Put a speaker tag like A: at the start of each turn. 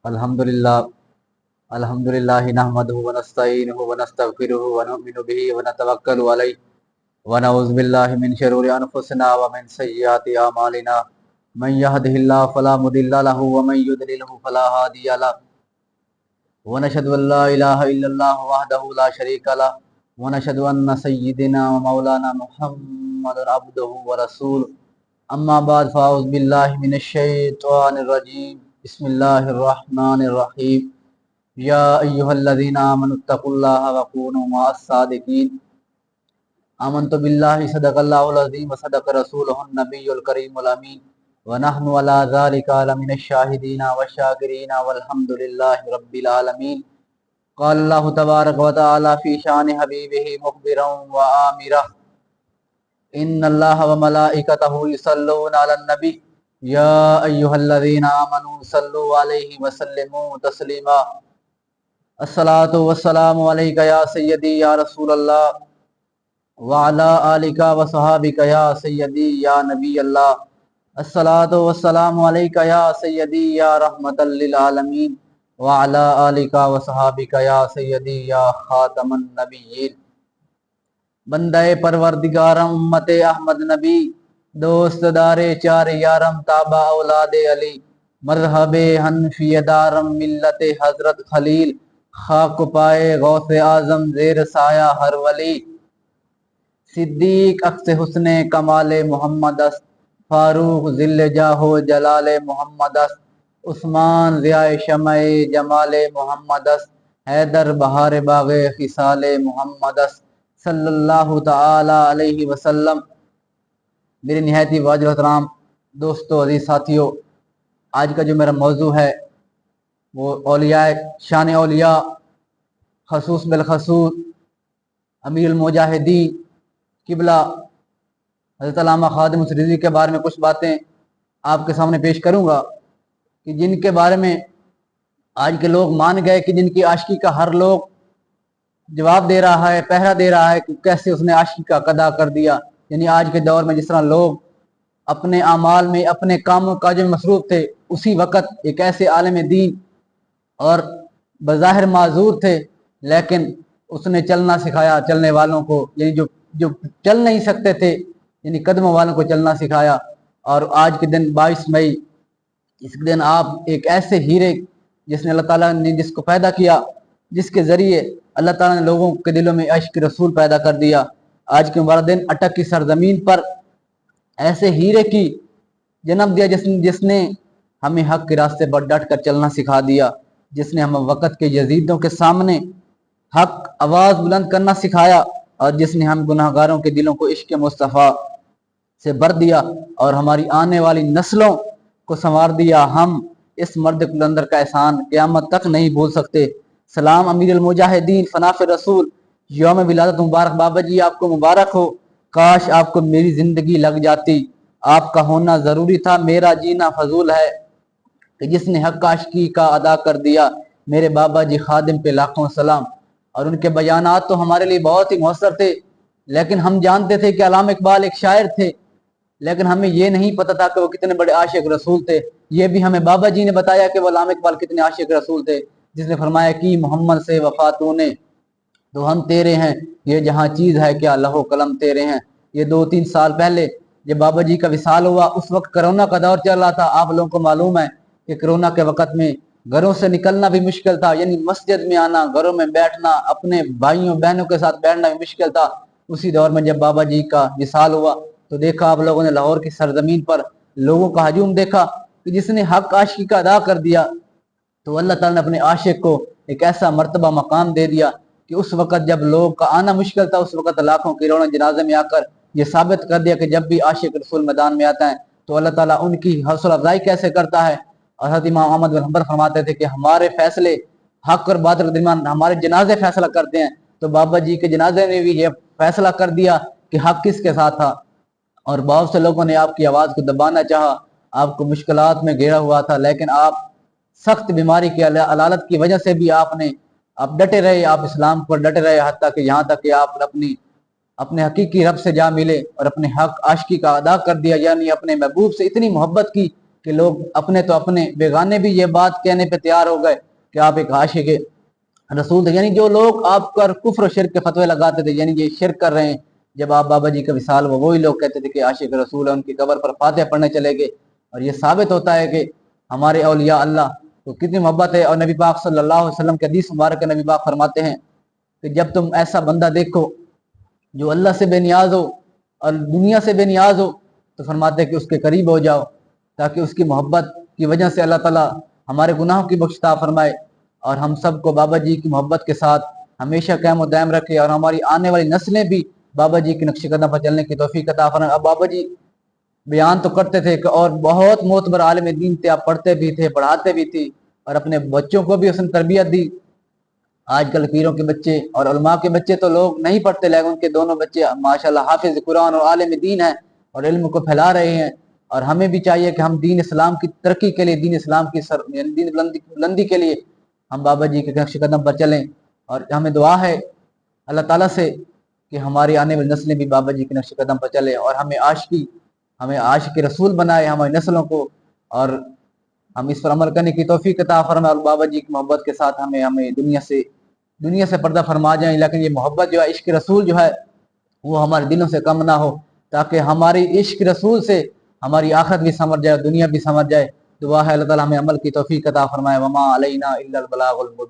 A: الحمدللہ الحمدللہ نحمدہ ونستعینہ ونستغفرہ ونؤمن بہ ونتوکل علیہ ونعوذ باللہ من شرور انفسنا ومن سیئات اعمالنا من یہدہ اللہ فلا مضل لہ ومن یضلل فلا ہادی لہ ونشهد ان لا الہ الا اللہ وحدہ لا شریک لہ ونشهد ان سیدنا ومولانا محمد عبدہ ورسولہ اما بعد فاعوذ باللہ من الشیطان الرجیم بسم اللہ الرحمن الرحیم یا ایہا الذین آمنوا اتقوا اللہ وکونوا مع الصادقین آمنت باللہ صدق اللہ العظیم وصدق رسولہ النبی الکریم الامین ونحن علی ذلک لمن الشاہدین والشاکرین والحمد للہ رب العالمین قال اللہ تبارک وتعالی فی شان حبیبہ مخبرا وآمرا ان اللہ وملائکتہ یصلون علی النبی یا ایہا الذین آمنوا صلوا علیہ وسلموا تسلیما الصلاۃ والسلام علیک یا سیدی یا رسول اللہ وعلی آلک وصحابک یا سیدی یا نبی اللہ الصلاۃ والسلام علیک یا سیدی یا رحمۃ للعالمین وعلی آلک وصحابک یا سیدی یا خاتم النبیین بندہ پروردگارم امت احمد نبی دوست دار چار یارم تابع اولاد علی مذہب حنفی دارم ملت حضرت خلیل خاک پائے غوث اعظم زیر سایہ ہر ولی صدیق اکس حسن کمال محمد است فاروق ذل جاہ و جلال محمد است عثمان ضیاء شمع جمال محمد است حیدر بہار باغ خصال محمد است صلی اللہ تعالی علیہ وسلم۔ میرے نہایتی واجب احترام دوستو، عزیز ساتھیو، آج کا جو میرا موضوع ہے وہ اولیاء، شان اولیاء، خصوص بالخصوص امیر المجاہدین قبلہ حضرت علامہ خادم الرضوی کے بارے میں کچھ باتیں آپ کے سامنے پیش کروں گا کہ جن کے بارے میں آج کے لوگ مان گئے کہ جن کی عاشقی کا ہر لوگ جواب دے رہا ہے، پہرا دے رہا ہے کہ کیسے اس نے عاشقی کا قضا کر دیا۔ یعنی آج کے دور میں جس طرح لوگ اپنے اعمال میں اپنے کاموں کاج میں مصروف تھے، اسی وقت ایک ایسے عالم دین اور بظاہر معذور تھے، لیکن اس نے چلنا سکھایا چلنے والوں کو، یعنی جو چل نہیں سکتے تھے، یعنی قدموں والوں کو چلنا سکھایا۔ اور آج کے دن 22 مئی اس دن آپ ایک ایسے ہیرے جس نے اللہ تعالیٰ نے جس کو پیدا کیا، جس کے ذریعے اللہ تعالیٰ نے لوگوں کے دلوں میں عشق رسول پیدا کر دیا، آج کے مبارک دن اٹک کی سرزمین پر ایسے ہیرے کی جنم دیا جس نے ہمیں حق کے راستے پر ڈٹ کر چلنا سکھا دیا، جس نے ہمیں وقت کے یزیدوں کے سامنے حق آواز بلند کرنا سکھایا، اور جس نے ہم گناہ گاروں کے دلوں کو عشق مصطفیٰ سے بھر دیا اور ہماری آنے والی نسلوں کو سنوار دیا۔ ہم اس مرد قلندر کا احسان قیامت تک نہیں بھول سکتے۔ سلام امیر المجاہدین فناف رسول، یوم ولادت مبارک بابا جی، آپ کو مبارک ہو۔ کاش آپ کو میری زندگی لگ جاتی، آپ کا ہونا ضروری تھا، میرا جینا فضول ہے کہ جس نے حق عاشقی کا ادا کر دیا۔ میرے بابا جی خادم پہ لاکھوں سلام۔ اور ان کے بیانات تو ہمارے لیے بہت ہی مؤثر تھے، لیکن ہم جانتے تھے کہ علامہ اقبال ایک شاعر تھے، لیکن ہمیں یہ نہیں پتہ تھا کہ وہ کتنے بڑے عاشق رسول تھے۔ یہ بھی ہمیں بابا جی نے بتایا کہ وہ علامہ اقبال کتنے عاشق رسول تھے، جس نے فرمایا کہ محمد سے وفا تو نے تو ہم تیرے ہیں، یہ جہاں چیز ہے کیا لوح و قلم تیرے ہیں۔ یہ 2-3 سال پہلے جب بابا جی کا وصال ہوا، اس وقت کرونا کا دور چل رہا تھا۔ آپ لوگوں کو معلوم ہے کہ کرونا کے وقت میں گھروں سے نکلنا بھی مشکل تھا، یعنی مسجد میں آنا، گھروں میں بیٹھنا، اپنے بھائیوں بہنوں کے ساتھ بیٹھنا بھی مشکل تھا۔ اسی دور میں جب بابا جی کا وصال ہوا تو دیکھا آپ لوگوں نے لاہور کی سرزمین پر لوگوں کا ہجوم دیکھا کہ جس نے حق عاشقی کا ادا کر دیا، تو اللہ تعالیٰ نے اپنے عاشق کو ایک ایسا مرتبہ مقام دے دیا کہ اس وقت جب لوگ کا آنا مشکل تھا، اس وقت لاکھوں کروڑوں جنازے میں آ کر یہ ثابت کر دیا کہ جب بھی عاشق رسول میدان میں آتا ہے تو اللہ تعالیٰ ان کی حوصلہ افزائی کیسے کرتا ہے۔ اور حضرت امام احمد بن حنبل فرماتے تھے کہ ہمارے فیصلے حق اور باطل کے درمیان، ہمارے جنازے فیصلہ کرتے ہیں، تو بابا جی کے جنازے نے بھی یہ فیصلہ کر دیا کہ حق کس کے ساتھ تھا۔ اور بہت سے لوگوں نے آپ کی آواز کو دبانا چاہا، آپ کو مشکلات میں گھیرا ہوا تھا، لیکن آپ سخت بیماری کی علالت کی وجہ سے بھی آپ ڈٹے رہے، آپ اسلام پر ڈٹے رہے، حتیٰ کہ یہاں تک کہ آپ اپنے حقیقی رب سے جا ملے اور اپنے حق عاشقی کا ادا کر دیا، یعنی اپنے محبوب سے اتنی محبت کی کہ لوگ اپنے تو اپنے بیگانے بھی یہ بات کہنے پہ تیار ہو گئے کہ آپ ایک عاشق رسول تھے. یعنی جو لوگ آپ پر کفر و شرک کے فتوے لگاتے تھے، یعنی یہ شرک کر رہے ہیں، جب آپ بابا جی کا وصال ہوا وہی لوگ کہتے تھے کہ عاشق رسول ہے، ان کی قبر پر فاتحہ پڑھنے چلے گئے. اور یہ ثابت ہوتا ہے کہ ہمارے اولیاء اللہ کو کتنی محبت ہے. اور نبی پاک صلی اللہ علیہ وسلم کے حدیث مبارک نبی پاک فرماتے ہیں کہ جب تم ایسا بندہ دیکھو جو اللہ سے بے نیاز ہو اور دنیا سے بے نیاز ہو، تو فرماتے ہیں کہ اس کے قریب ہو جاؤ تاکہ اس کی محبت کی وجہ سے اللہ تعالیٰ ہمارے گناہوں کی بخشتا فرمائے اور ہم سب کو بابا جی کی محبت کے ساتھ ہمیشہ قائم و دائم رکھے اور ہماری آنے والی نسلیں بھی بابا جی کے نقش قدم پر چلنے کی توفیق عطا فرمائے. اب بابا جی بیان تو کرتے تھے کہ اور بہت معتبر عالم دین تھے، آپ پڑھتے بھی تھے، پڑھاتے بھی تھے اور اپنے بچوں کو بھی اس نے تربیت دی. آج کل پیروں کے بچے اور علماء کے بچے تو لوگ نہیں پڑھتے، لیکن ان کے دونوں بچے ماشاءاللہ حافظ قرآن اور عالم دین ہیں اور علم کو پھیلا رہے ہیں. اور ہمیں بھی چاہیے کہ ہم دین اسلام کی ترقی کے لیے، دین اسلام کی دین بلندی کے لیے ہم بابا جی کے نقش قدم پر چلیں. اور ہمیں دعا ہے اللہ تعالیٰ سے کہ ہماری آنے والی نسلیں بھی بابا جی کے نقش قدم پر چلیں اور ہمیں عاشق رسول بنائے ہماری نسلوں کو، اور ہم اس پر عمل کرنے کی توفیق عطا فرمائے اور بابا جی کی محبت کے ساتھ ہمیں دنیا سے پردہ فرما جائیں. لیکن یہ محبت جو ہے، عشق رسول جو ہے، وہ ہمارے دلوں سے کم نہ ہو تاکہ ہماری عشق رسول سے ہماری آخرت بھی سمجھ جائے، دنیا بھی سمجھ جائے. دعا ہے اللہ تعالیٰ ہمیں عمل کی توفیق عطا فرمائے. وما علینا الا البلاغ المبین.